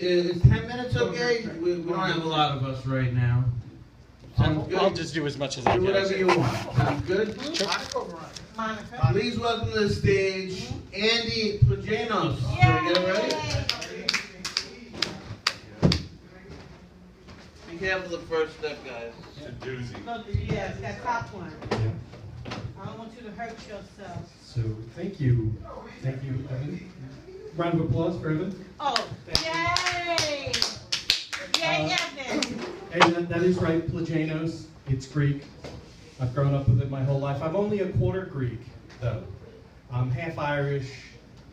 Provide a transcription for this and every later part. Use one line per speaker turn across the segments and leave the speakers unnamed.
is 10 minutes okay? We don't have a lot of us right now.
I'll just do as much as I can.
Do whatever you want. Sounds good?
Sure.
Monica.
Please welcome to the stage Andy Plajanos. Can we get it ready? Be careful the first step, guys.
It's a doozy.
No, yes, that top one. I don't want you to hurt yourself.
So, thank you, Evan. Round of applause for Evan.
Oh, yay! Yay, Evan!
And that is right, Plajanos. It's Greek. I've grown up with it my whole life. I'm only a quarter Greek, though. I'm half Irish,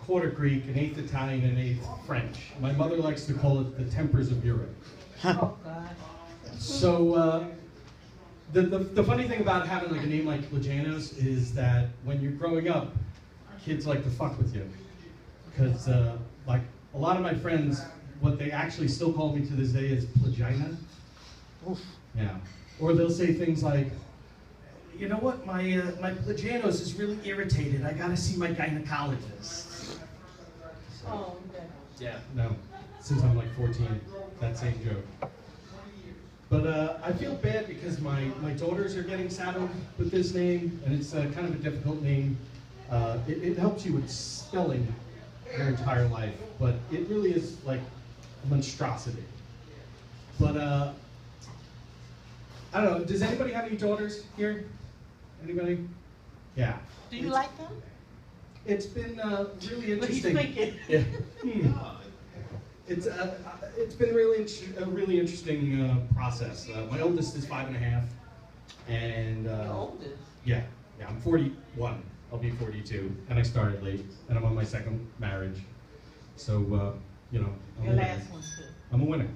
quarter Greek, an eighth Italian, and an eighth French. My mother likes to call it the tempers of Europe.
Oh, God.
So, the funny thing about having like a name like Plajanos is that when you're growing up, kids like to fuck with you. Because like a lot of my friends, what they actually still call me to this day is Plagina. Oof. Yeah. Or they'll say things like, you know what, my Plajanos is really irritated. I gotta see my gynecologist.
Oh, okay.
Yeah, no. Since I'm like 14, that same joke. But I feel bad because my daughters are getting saddled with this name, and it's kind of a difficult name. It helps you with spelling your entire life, but it really is like a monstrosity. But I don't know, does anybody have any daughters here? Anybody? Yeah.
Do you like them?
It's been really
What he's
interesting.
thinking.
Yeah. It's been a really interesting process. My oldest is 5.5, and
Your oldest?
yeah, I'm 41. I'll be 42, and I started late, and I'm on my second marriage. So you know,
Your last one too.
I'm a winner.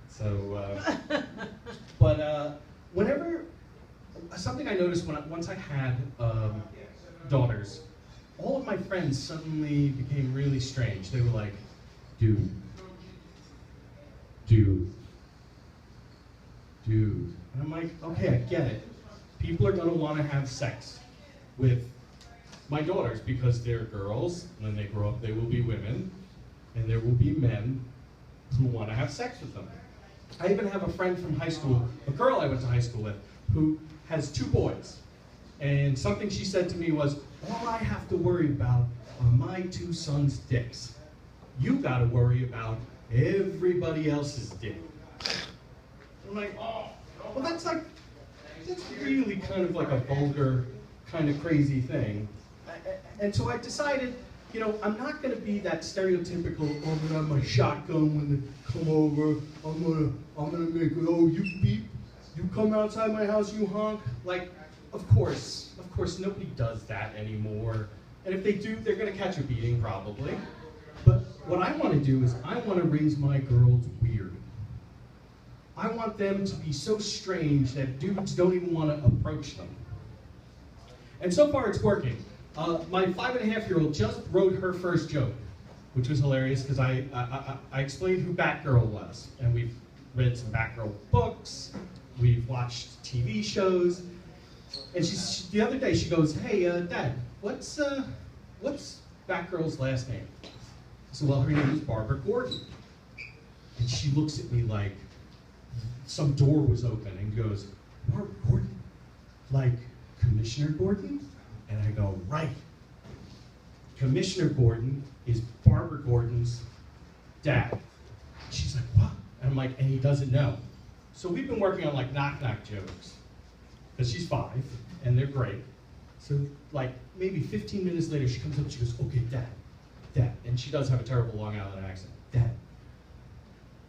So, but whenever something I noticed once I had daughters, all of my friends suddenly became really strange. They were like, dude. And I'm like, okay, I get it. People are gonna wanna have sex with my daughters because they're girls. When they grow up, they will be women, and there will be men who wanna have sex with them. I even have a friend from high school, a girl I went to high school with, who has 2 boys. And something she said to me was, all I have to worry about are my 2 sons' dicks. You gotta worry about everybody else's dick. I'm like, oh, well that's really kind of like a vulgar, kind of crazy thing. And so I decided, you know, I'm not gonna be that stereotypical, oh, I'm gonna have my shotgun when they come over, I'm gonna make it, oh, you beep, you come outside my house, you honk. Like, of course, nobody does that anymore. And if they do, they're gonna catch a beating probably. But what I want to do is I want to raise my girls weird. I want them to be so strange that dudes don't even want to approach them. And so far it's working. My 5.5-year-old just wrote her first joke, which was hilarious because I explained who Batgirl was. And we've read some Batgirl books, we've watched TV shows. And the other day she goes, hey, Dad, what's Batgirl's last name? I said, well, her name is Barbara Gordon. And she looks at me like some door was open and goes, Barbara Gordon? Like Commissioner Gordon? And I go, right. Commissioner Gordon is Barbara Gordon's dad. She's like, what? And I'm like, and he doesn't know. So we've been working on like knock-knock jokes. Because she's 5, and they're great. So like maybe 15 minutes later, she comes up and she goes, okay, Dad. And she does have a terrible Long Island accent. Dad,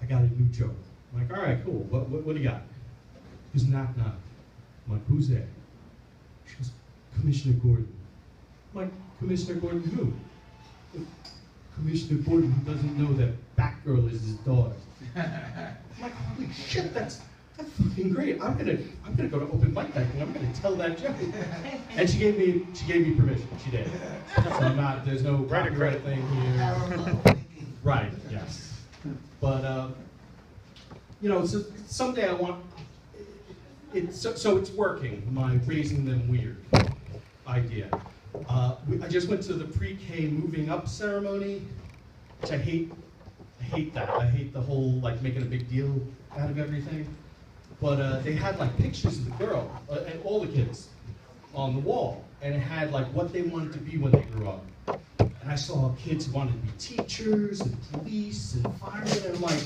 I got a new joke. I'm like, all right, cool. What do you got? She goes, knock, knock. I'm like, who's there? She goes, Commissioner Gordon. I'm like, Commissioner Gordon who? Commissioner Gordon who doesn't know that Batgirl is his daughter. I'm like, holy shit, that's fucking great. I'm gonna go to open mic night and I'm gonna tell that joke. And she gave me permission. She did. So I'm not. There's no copyright thing here. Right. Yes. But you know, so someday I want. So it's working. My raising them weird idea. I just went to the pre-K moving up ceremony, which I hate hate that. I hate the whole like making a big deal out of everything. But they had like pictures of the girl and all the kids on the wall, and it had like what they wanted to be when they grew up. And I saw kids who wanted to be teachers and police and firemen, and I'm like,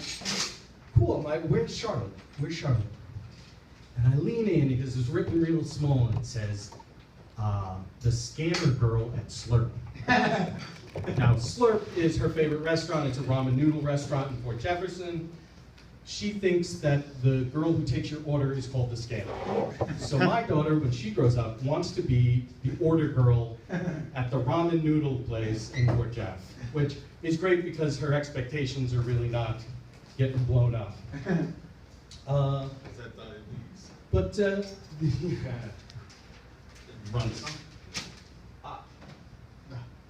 cool. I'm like, where's Charlotte? Where's Charlotte? And I lean in because it's written real small and it says, the scammer girl at Slurp. Now, Slurp is her favorite restaurant. It's a ramen noodle restaurant in Fort Jefferson. She thinks that the girl who takes your order is called the scammer. So my daughter, when she grows up, wants to be the order girl at the ramen noodle place in Fort Jeff, which is great because her expectations are really not getting blown up. But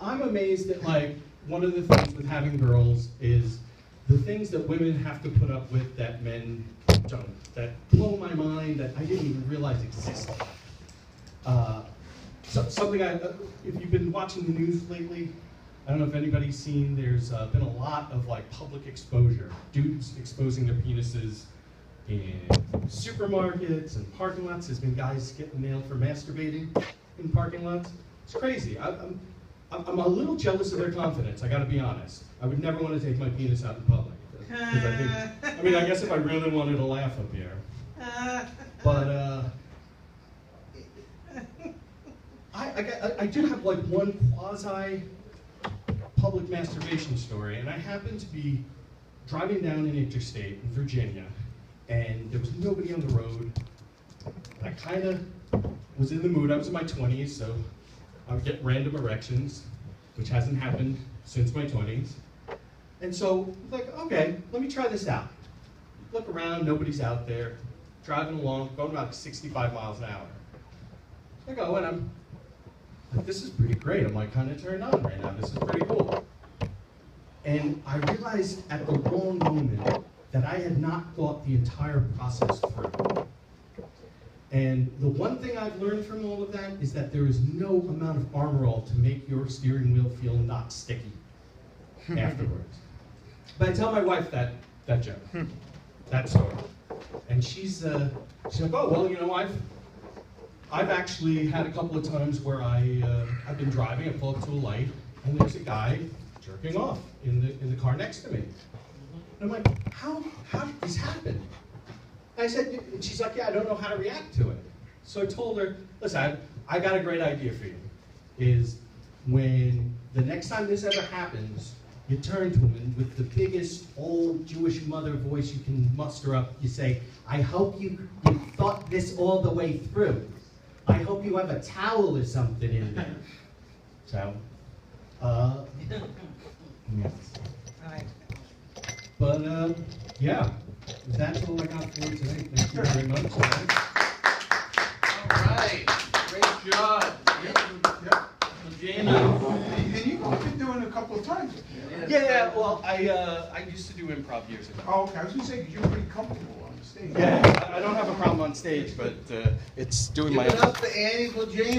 I'm amazed at like one of the things with having girls is the things that women have to put up with that men don't, that blow my mind, that I didn't even realize existed. Something if you've been watching the news lately, I don't know if anybody's seen, there's been a lot of like public exposure, dudes exposing their penises in supermarkets and parking lots. There's been guys getting nailed for masturbating in parking lots. It's crazy. I'm a little jealous of their confidence, I gotta be honest. I would never want to take my penis out in public. I mean, I guess if I really wanted to laugh up here. But I do have like one quasi-public masturbation story, and I happened to be driving down an interstate in Virginia, and there was nobody on the road. I kind of was in the mood. I was in my 20s, so I would get random erections, which hasn't happened since my 20s. And so, like, okay, let me try this out. Look around, nobody's out there. Driving along, going about 65 miles an hour. I go, and I'm like, this is pretty great. I'm like kind of turned on right now. This is pretty cool. And I realized at the wrong moment that I had not thought the entire process through. And the one thing I've learned from all of that is that there is no amount of Armor All to make your steering wheel feel not sticky afterwards. But I tell my wife that joke, that story. And she's like, oh, well, you know, I've actually had a couple of times where I've been driving, I pull up to a light, and there's a guy jerking off in the car next to me. And I'm like, how did this happen? And I said, and she's like, yeah, I don't know how to react to it. So I told her, listen, I got a great idea for you. Is when the next time this ever happens, you turn to him and with the biggest old Jewish mother voice you can muster up, you say, I hope you thought this all the way through. I hope you have a towel or something in there. So, yes. But, yeah, that's all I got for today. Thank you very much.
All right, great job. Jana.
And you've only been doing it a couple of times.
Yeah, well, I used to do improv years ago.
Oh, okay. I was going to say, because you're pretty comfortable on the stage.
Yeah, I don't have a problem on stage, but it's doing
Give
my...
it up for Annie Bojana.